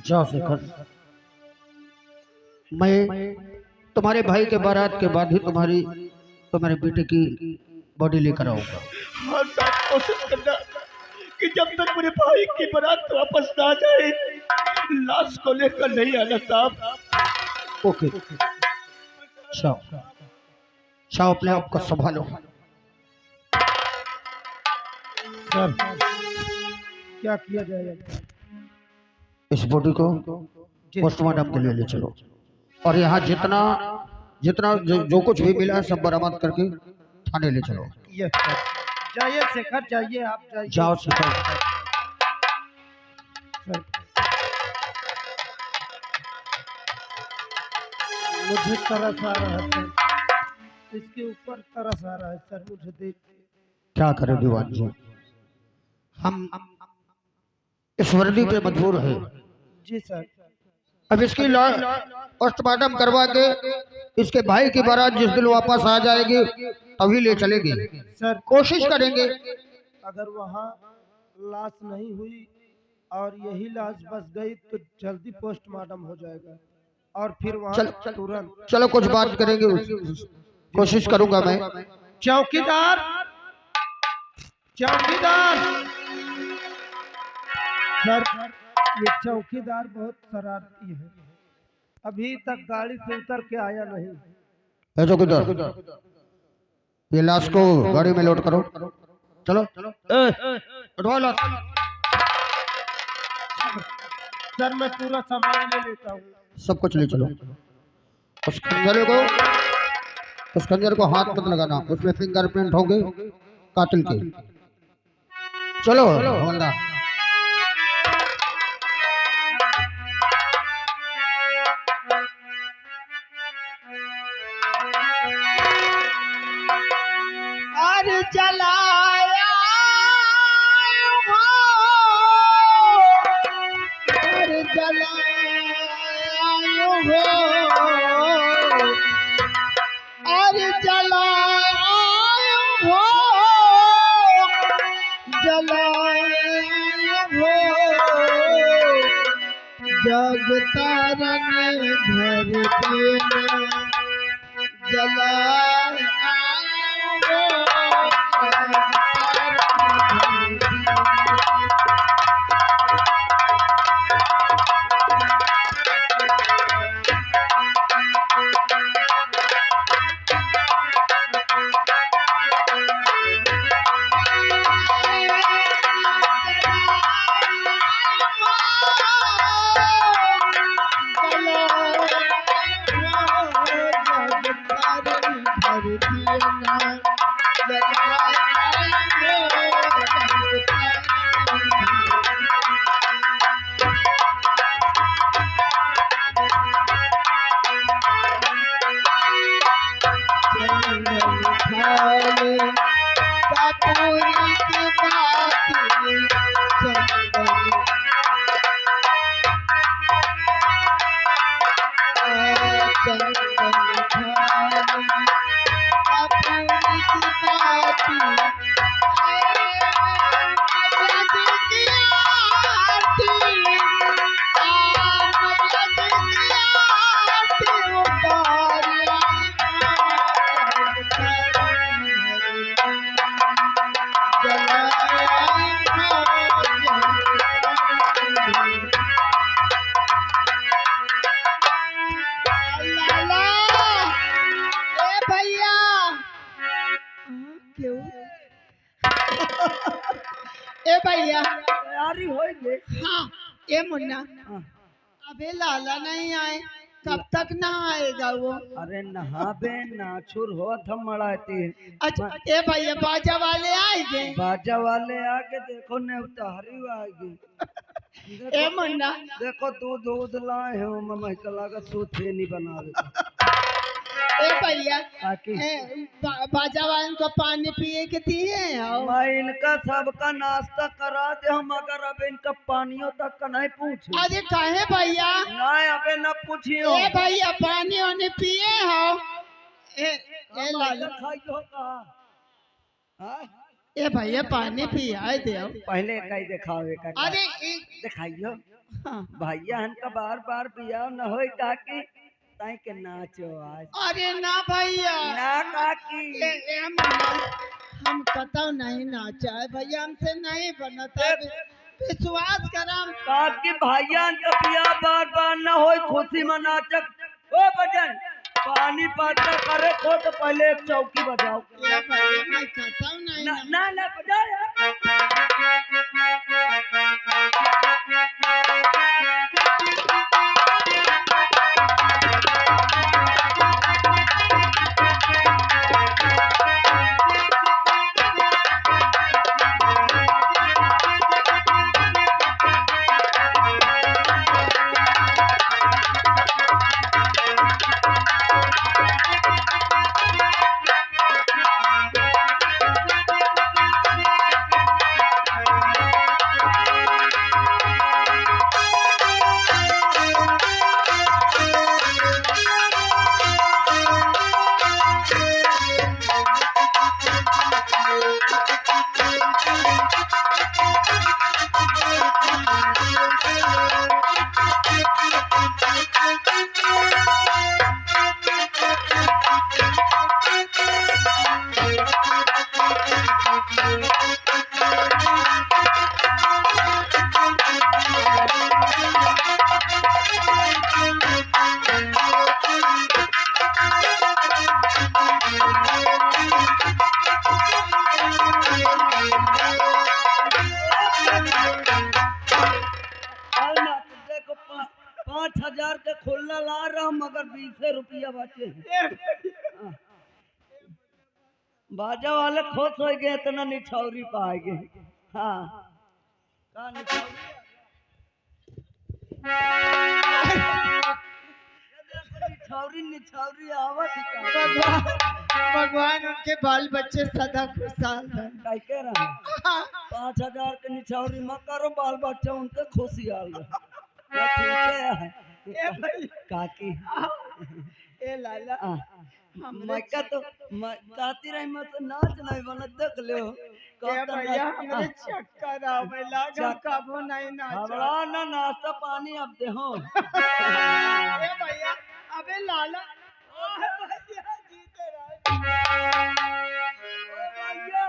जाओ शेखर, मैं तुम्हारे भाई के बारात के बाद ही तुम्हारे बेटे की बॉडी लेकर आऊंगा। हाँ साहब, कोशिश करना कि जब तक मेरे भाई की बारात वापस ना आ जाए लाश को लेकर नहीं आना साहब। ओके, जाओ जाओ, अपने आप को संभालो। सर क्या किया जाएगा? इस बॉडी को पोस्टमार्टम के लिए ले चलो और यहाँ जितना जितना जो कुछ भी मिला है सब बरामद करके थाने ले चलो। Yes sir. जाइए शेखर, जाइए, आप जाइए। जाओ शेखर। सर मुझे तरस आ रहा है सर, इसके ऊपर तरस आ रहा है सर, मुझे देख। क्या करें दीवान जी, हम इस वर्दी पे मजबूर है। जी सर। अब इसकी पोस्टमार्टम करवा के इसके भाई की बारात जिस दिन वापस आ जाएगी तभी ले चलेंगे सर। कोशिश करेंगे। अगर वहाँ लाश नहीं हुई और यही लाश बच गई तो जल्दी पोस्टमार्टम हो जाएगा और फिर वहाँ तुरंत। चलो कुछ बात करेंगे, कोशिश करूंगा मैं। चौकीदार, चौकीदार सर, ये चौकीदार बहुत शरारती है, अभी तक गाड़ी से उतर के आया नहीं। चौकीदार, ये लाश को गाड़ी में लोड करो। चलो उठवाओ लाश। सर मैं पूरा सामान ले लेता हूँ। सब कुछ ले चलो। उस खंजर को हाथ मत लगाना, उसमें फिंगरप्रिंट होंगे कातिल के। चलो हवलदार। अरे जलाया हो, अरे जलाया हो, अरे जलाया हो, जलाया हो, जगता रंग घर देना जलाया हो। ए भैया तैयारी हो गई? हाँ ए मुन्ना, अबे लाला नहीं आए, कब तक ना आएगा वो? अरे नहाबे नाचुर हो थमड़ाती। अच्छा ए भैया बाजा वाले आएंगे? बाजा वाले आके देखो ने उतारी आएगी। ए मुन्ना देखो दूध दूध लाए हो, मम्मा कला का सूथे नहीं बना देता। ए भैया बाजा वाले को पानी पिए के दिए मैं इनका सबका नाश्ता करा दे हम, अगर अब इनका पानियों तक का नहीं पूछे। अरे काहे भैया? नहीं अबे न पूछियो। ए भैया पानी वानी पिए हो? ए लाला खाई हो कहा? ए भैया पानी पियाए दे। पहले कई दिखावे का अरे दिखाइयो हाँ। भैया हमका बार बार पिया न होई काकी ताई के नाचो आज अरे ना भैया ना काकी हम कतौ नहीं नाचा है भैया, हमसे नहीं बनता, विश्वास करम। काकी भैया का पिया बार बार न होई खुशी में नाचक। ओ बजन पानी पाता करे तो पहले एक चौकी बजाओ। ए भैया मैं कतौ नहीं ना ना बजा देखो 5,000 के खुलना ला रहा मगर 20 रुपया बचे बाजा वाले खुश हो गए इतना निछौरी पाएंगे। हाँ का निछौरी निछौरी आवत भगवान उनके बाल बच्चे सदा खुशहाल है। कह रहा 5,000 के निछौरी मत करो, बाल बच्चा उनके खुशहाल है। काकी ए लाला मैं का तो कहती रही मैं तो नाच नहीं बना देख लो भैया हमरे चक्कर आवे लागा कबो नहीं नाचा। हमरा ना नाश्ता पानी अब दे हो ए भैया अबे लाला भैया जीते भैया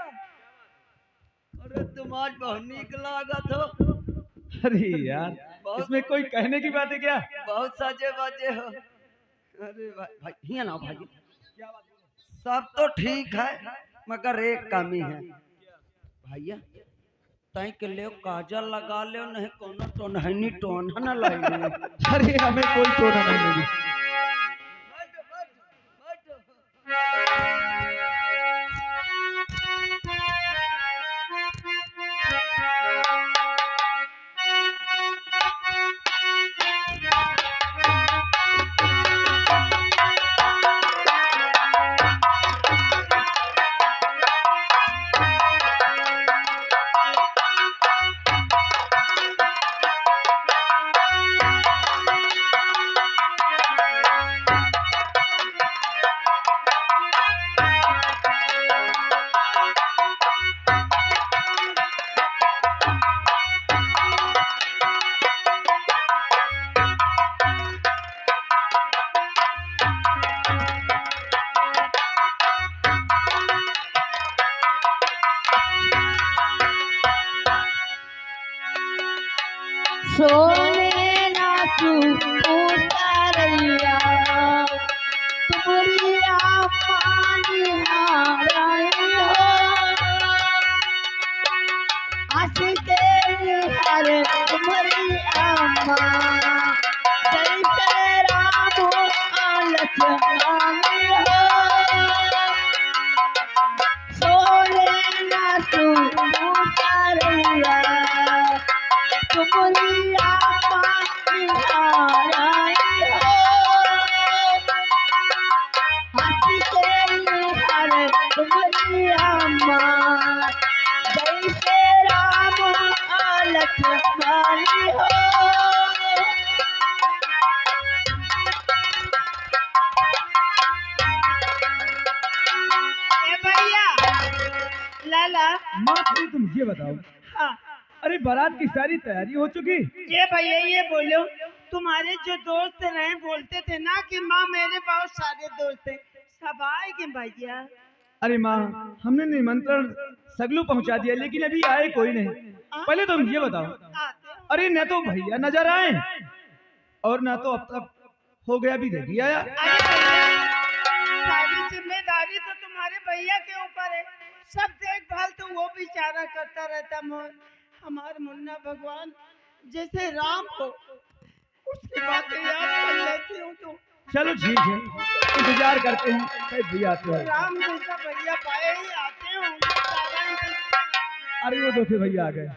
अरे तुम आज बहुत नीक लागत हो। अरे यार इसमें कोई कहने की बात है क्या? बहुत सजे बाजे हो। अरे भाई हिया ना भाई सब तो ठीक है मगर एक कमी है भैया तई के ले काजल लगा ले नहीं कोनो टोनहनी टोन न लगे। अरे हमें कोई टोना नहीं लगी। सोने ना तू उतारिया तुमरिया पानी हाराई हो आशी के हर तुमरिया माँ जैसे राम आलच मामी हो सोने ना तू उतारिया तुमरिया पानी हाराई हो आशी के हर तुमरिया माँ जैसे राम आलच मामी हो। भैया लाला। माँ तुम ये बताओ, हाँ अरे बारात की सारी तैयारी हो चुकी? ये भैया ये बोलो, तुम्हारे जो दोस्त रहे बोलते थे ना कि माँ मेरे बहुत सारे दोस्त हैं, सब आएंगे भैया? अरे माँ, हमने निमंत्रण सगलू पहुंचा दिया, लेकिन अभी आए कोई नहीं। पहले तुम ये बताओ, आते हैं। अरे न तो भैया नजर आए और ना तो अब तक हो गया भी नहीं आया। अरे भैया, सारी जिम्मेदारी तो तुम्हारे भैया के ऊपर है, सब देखभाल तो वो बेचारा करता रहता। हमारे मुन्ना भगवान जैसे राम हो, उसकी बातें याद कर लेती हूँ तो चलो ठीक है, इंतजार करते हैं, शायद भैया आते हैं। राम जैसा भैया पाए ही आते होंगे सारा इंतजार। अरे वो दूसरे भैया आ गए।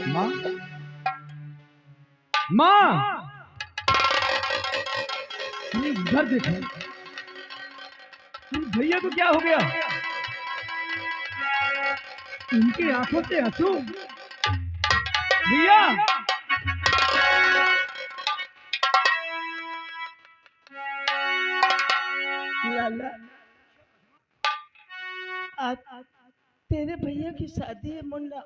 माँ, माँ, अरे उधर देखो, अरे भैया को क्या हो गया? उनकी आंखों से आंसू। भैया, लाला, आज तेरे भैया की शादी है मुन्ना,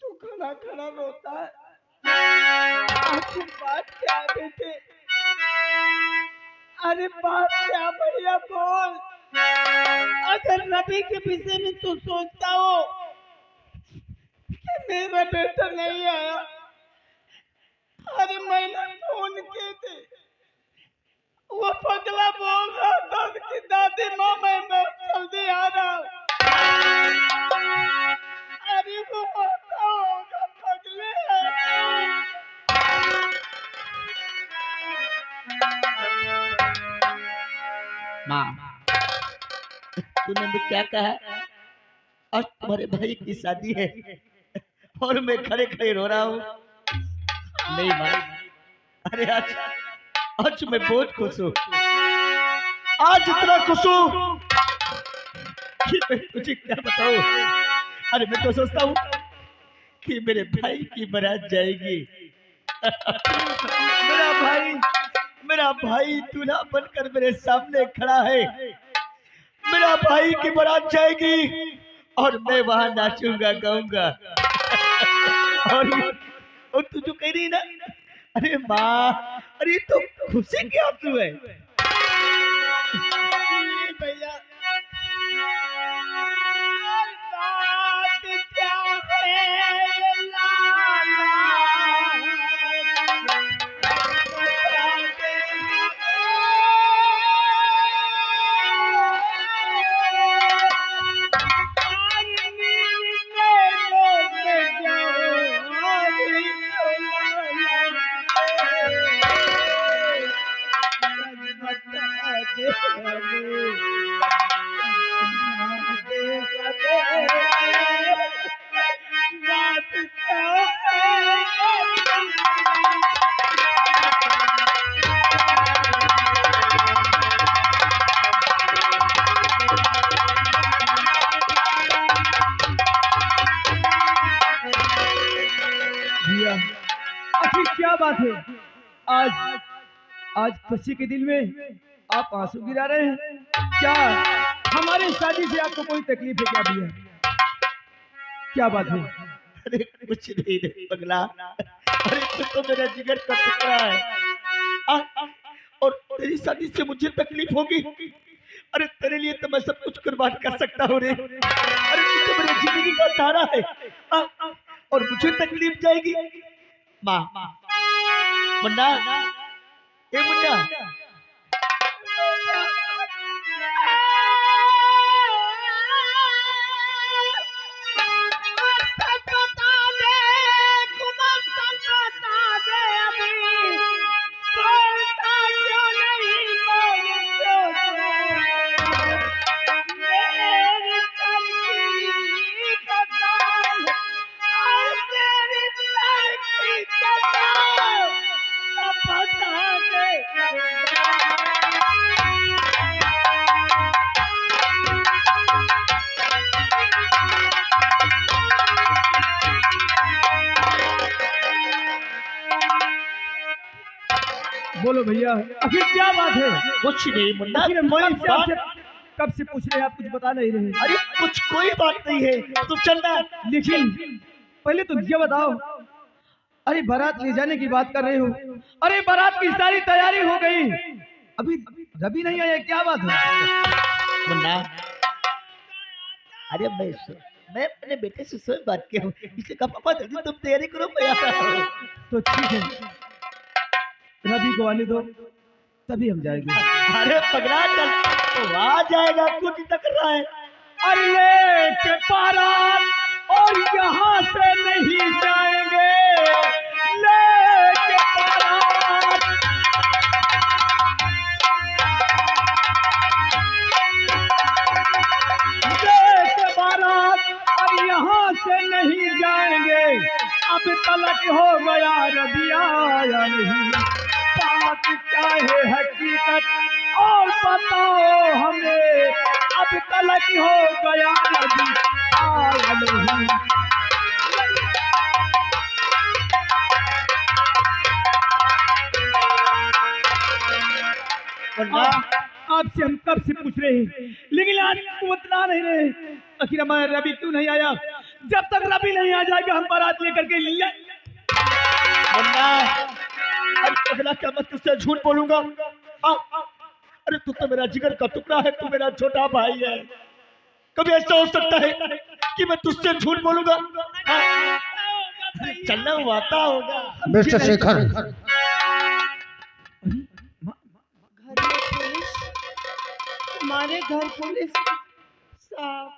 तू खड़ा खड़ा रोता है। आखिर बात क्या है बेटे? अरे बात क्या भैया बोल। अगर रवि के विषय में तू सोचता हो कि मेरा बेटा नहीं आया, अरे मैंने फोन किए थे, वो पगला बोल रहा था कि दादी माँ मैं जल्दी आ रहा हूँ। अरे वो आता होगा पगले। माँ, तूने मुझे क्या कहा? आज तुम्हारे भाई की शादी है और मैं खड़े खड़े रो रहा हूँ। नहीं माँ, अरे आज मैं बहुत खुश हूँ। आज इतना खुश हूँ कि मैं तुझे क्या बताऊँ। अरे मैं तो सोचता हूँ कि मेरे भाई की बारात जाएगी। मेरा भाई दूल्हा बनकर मेरे सामने खड़ा है। मेरा भाई की बारात जाएगी और मैं वहां नाचूंगा गाऊंगा। और तू जो कह रही ना, अरे माँ, अरे तो खुशी की आंसू है। भैया बात क्या है लाला, बता दे। भैया, आखिर क्या बात है? आज आज खुशी के दिल में आप आंसू गिरा रहे हैं? क्या हमारी शादी से आपको कोई तकलीफ है क्या भैया? क्या बात है? अरे कुछ नहीं रे पगला। अरे तू तो मेरा जिगर का टुकड़ा है। और तेरी शादी से मुझे तकलीफ होगी? अरे तेरे लिए तो मैं सब कुछ कुर्बान कर सकता हूँ रे। अरे तू तो मेरी जिंदगी का सहारा है। और मुझे तकलीफ जाएगी? माँ, मुन्ना, ए मुन्ना, बोलो भैया, आखिर क्या बात है? कुछ नहीं मुन्ना, आखिर हम कोई कब से पूछ रहे हैं, आप कुछ बता नहीं रहे। अरे कुछ कोई बात नहीं है, तुम चलना। लेकिन पहले तुम ये बताओ, अरे बारात ले जाने की बात कर रहे हो, अरे बारात की सारी तैयारी हो गई, अभी रवि नहीं आया, क्या बात है? मुन्ना, अरे मैं अपने बेटे से स्वयं बात किया हूँ, इसलिए कहा पापा जल्दी तुम तैयारी करो, मैं आ रहा हूँ। तो ठीक है, रवि को आने दो, तभी हम जाएंगे। अरे पगला चल, तो आ जाएगा, कुछ नहीं कर रहा है। अरे के बारात और यहाँ से नहीं जाएंगे, लेके बारात लेके बारात और यहाँ से नहीं जाएंगे। अब तलक हो गया रवि आया नहीं, बात क्या है हकीकत और बताओ हमें, अब तलक हो गया रवि आया नहीं। मुन्ना, आपसे हम कब से पूछ रहे हैं, लेकिन आज तुम बता नहीं रहे, आखिर हमारा रवि क्यों नहीं आया? जब तक रवि नहीं आ जाएगा हम बारात लेकर के लिए। मुन्ना, अरे पगला क्या मैं तुझसे झूठ बोलूंगा? अरे तू तो मेरा जिगर का टुकड़ा है, तू मेरा छोटा भाई है, कभी ऐसा हो सकता है कि मैं तुझसे झूठ बोलूंगा? चलना आता होगा। मिस्टर शेखर, घर में पुलिस, हमारे घर पुलिस साहब,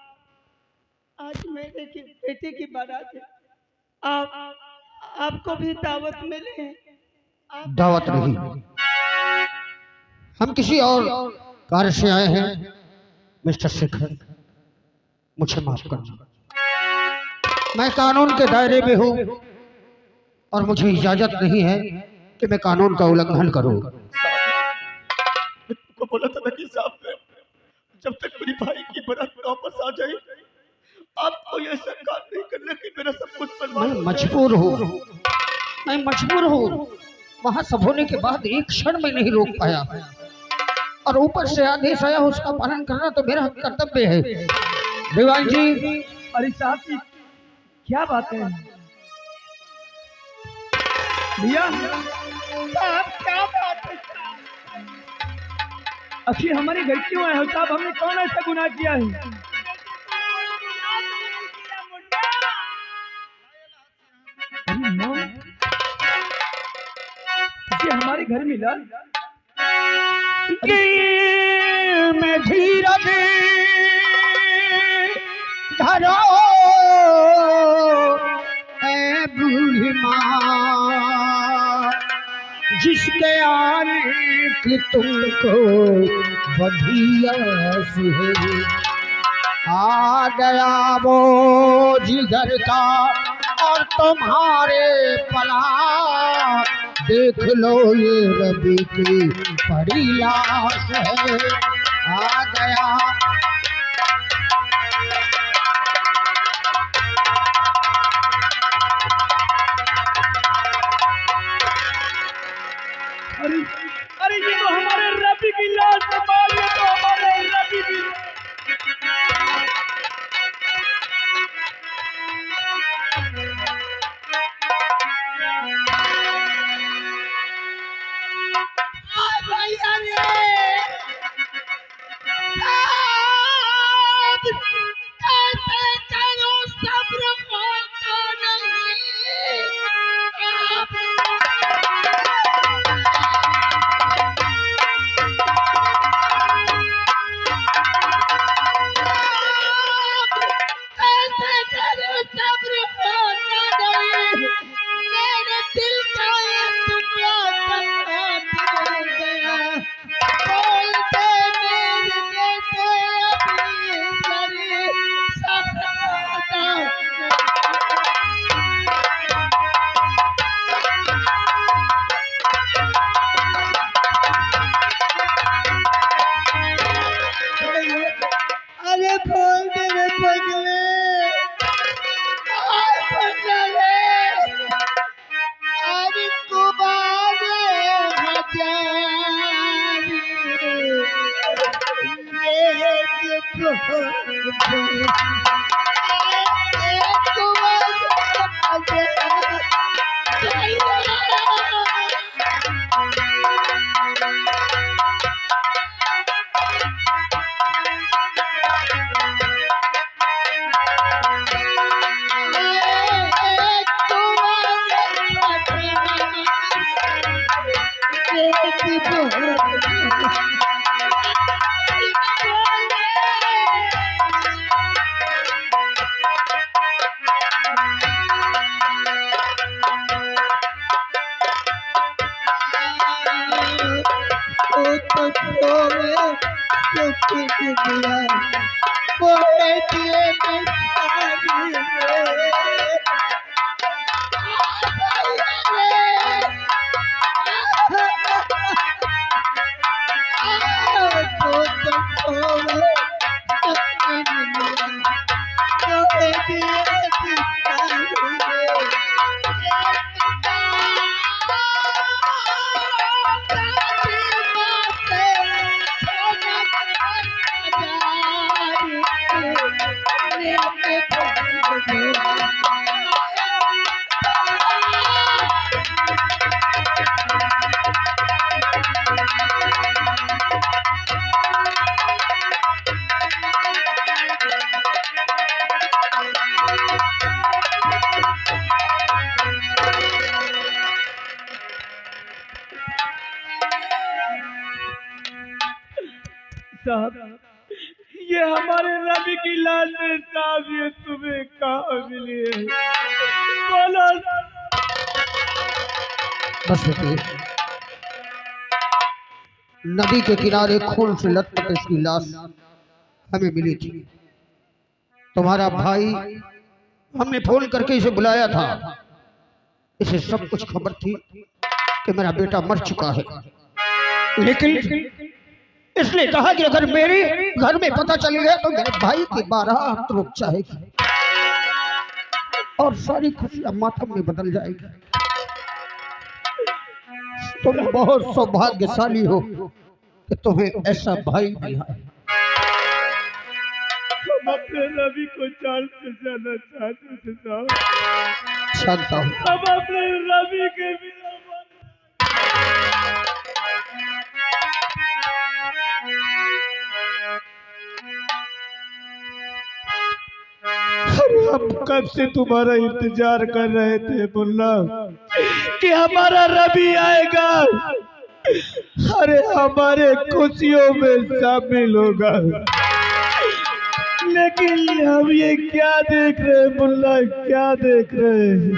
आज मेरे बेटे की बारात है, आपको भी दावत मिले हैं। दावत नहीं, हम किसी और कार्य से आए हैं। मिस्टर शेखर, मुझे माफ करना, मैं कानून के दायरे में हूँ और मुझे इजाजत नहीं है कि मैं कानून का उल्लंघन करूँ। को बोला था वकील साहब ने, जब तक मेरी भाई की बारात वापस आ जाए आपको ऐसा काम नहीं करना कि मेरा सब कुछ बर्बाद मैं हो मजबूर हूँ, मैं मजबूर हूँ। वहाँ सब होने के बाद एक क्षण में नहीं रोक पाया, और ऊपर से आदेश आया उसका पालन करना तो मेरा कर्तव्य है। दीवान जी, अरे साहब की क्या बात है भैया? साहब क्या बात है? आखिर हमारे घर क्यों आए हो साहब? हमने कौन ऐसा गुनाह किया है? अरे मौत, इसे हमारे घर मिला। मैं धीरज धरो ऐ बूढ़ी माँ, जिसके आने की तुमको बधियास है। आ गया वो जिगर का और तुम्हारे पला, देख लो ये रवि की बड़ी लाश है। आ गया अरे अरे ये तो हमारे रवि की लाश है, ये तो हमारे रवि की। भैया रे साहब, ये हमारे रवि की लाश है साहब, ये तुम्हें कहाँ मिली है? बोलो। बस रुकिए। नदी के किनारे खून से लथपथ इसकी लाश हमें मिली थी। तुम्हारा भाई, हमने फोन करके इसे बुलाया था। इसे सब कुछ खबर थी कि मेरा बेटा मर चुका है, लेकिन इसने कहा कि अगर मेरे घर में पता चल गया तो मेरे भाई की 12 हाथ रुक जाएगी और सारी खुशियां मातम में बदल जाएगी। तुम बहुत सौभाग्यशाली हो कि तुम्हें ऐसा भाई मिला है। हम अपने रवि को जान से जाना चाहते थे साहब। जानता हूँ। हम अपने रवि के बिना हम कब से तुम्हारा इंतजार कर रहे थे मुन्ना कि हमारा रवि आएगा, अरे हमारे खुशियों में शामिल होगा। लेकिन हम ये क्या देख रहे हैं मुन्ना, क्या देख रहे हैं?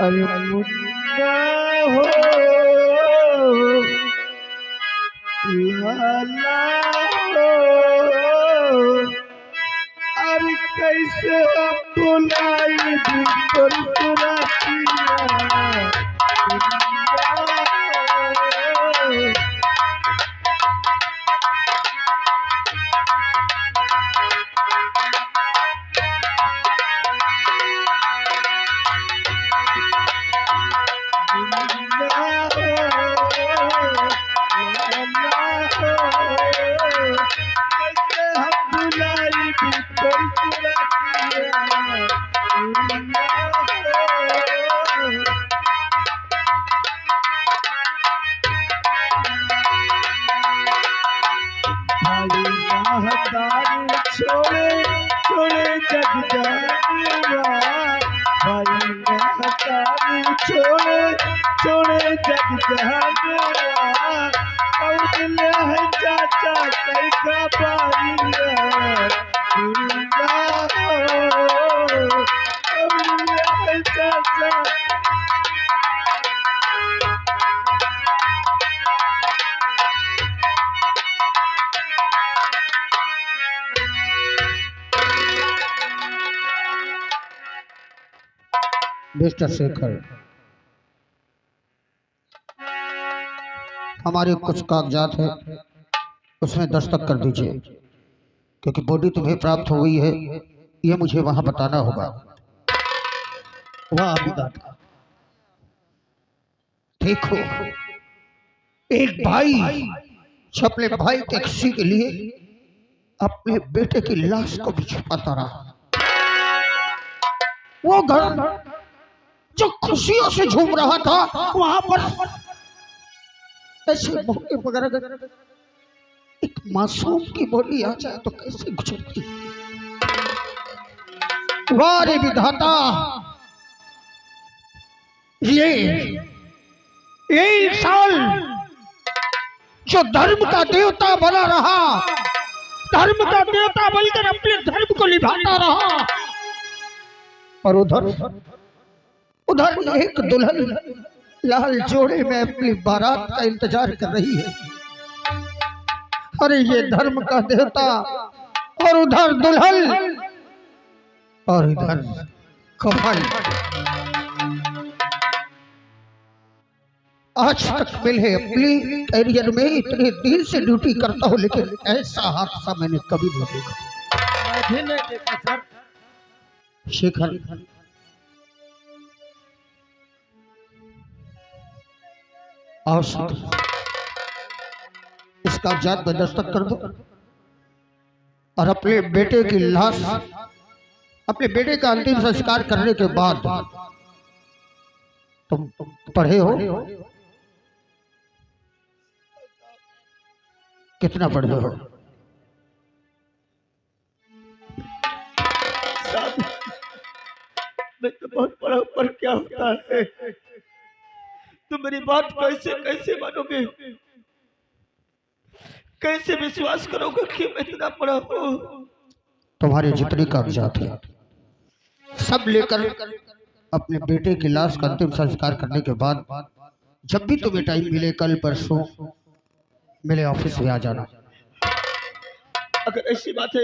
अरे मुन्ना हो लाला हो, अरे कैसे हम बुलाए पर छोड़े छोड़े जग जानेगा, भाई महतारी छोड़े छोड़े जग जानेगा। कौन है चाचा कैसा पारिया दुर्गा हो, कौन है चाचा। मिस्टर शेखर, हमारे कुछ कागजात हैं, उसमें दस्तखत कर दीजिए, क्योंकि बॉडी तुम्हें प्राप्त हो गई है, ये मुझे वहां बताना होगा। वाह विधाता, देखो एक भाई अपने भाई के किसी के लिए अपने बेटे की लाश को भी छुपाता रहा। वो घर जो खुशियों से झूम रहा था, वहां पर ऐसे मौके पर अगर एक मासूम की बोली आ जाए तो कैसे गुजरती। वाह रे विधाता, ये इंसान जो धर्म का देवता बना रहा, धर्म का देवता बनकर अपने धर्म को निभाता रहा, और उधर एक दुल्हन लाल जोड़े में अपनी बारात का इंतजार कर रही है। अरे ये धर्म का देवता और उधर दुल्हन और इधर कफन। आज तक मिले अपनी कैरियर में इतने दिन से ड्यूटी करता हूँ, लेकिन ऐसा हादसा मैंने कभी नहीं देखा। नहीं देखा सर। शेखर, आओ शेखर, इस कागजात में दस्तखत कर दो और अपने बेटे की लाश, अपने बेटे का अंतिम संस्कार करने के बाद तुम पढ़े हो? कितना पढ़े हो? मैं तो बहुत बड़ा, पर क्या होता है? तुम मेरी बात कैसे कैसे मानोगे? कैसे विश्वास करोगे कि मैं इतना बड़ा हूँ? तुम्हारे जितने कागजात हैं सब लेकर अपने बेटे की लाश का अंतिम संस्कार करने के बाद जब भी तुम्हें टाइम मिले, कल परसों मेरे ऑफिस में आ जाना। अगर ऐसी बात है,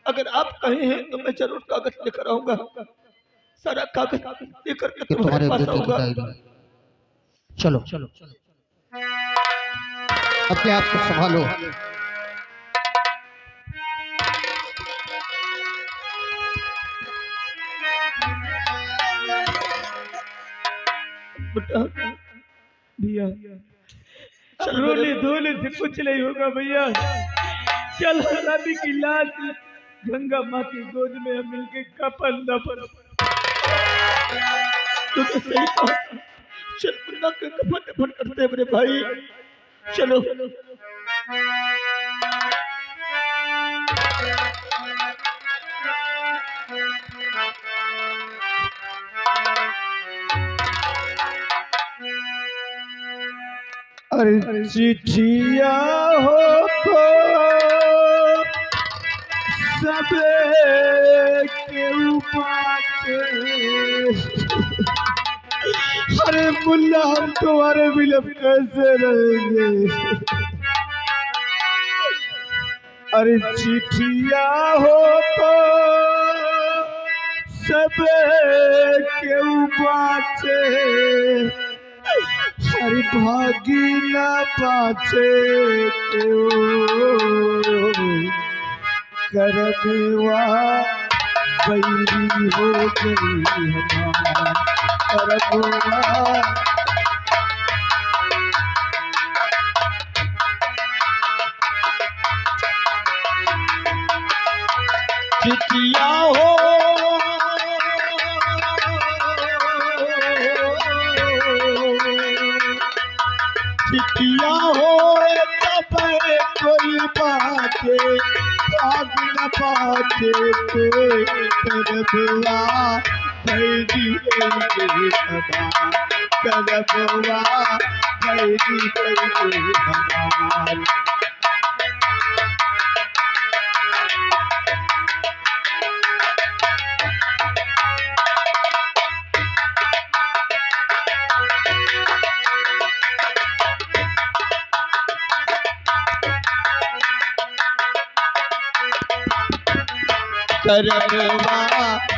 अगर आप कहे हैं तो मैं जरूर कागज लेकर आऊंगा। सारा कागज लेकर के ये तुम्हारे तुम्हारे पास बेटे की आऊंगा। डायरी है। चलो चलो अपने आप को संभालो। बेटा, भैया रोने धोने से कुछ नहीं होगा भैया। चल रवि की लाश गंगा माँ की गोद में हम मिलके कफन दफन। तूने सही कहा। चल मुन्ना के कफन दफन करते हैं मेरे भाई। चलो अरे चिट्ठिया हो तो सब के बाटे। अरे मुल्ला हम तुम्हारे बिना कैसे रहेंगे? अरे चिट्ठिया हो तो सब के बाटे। हरि भागी न पाचे करवा बैरी हो गई हमारा करवा। चिट्ठिया हो चिट्ठिया हो तब कोई बाते भाग न पाते करबला बैरी करबला बैरी हमार। करवा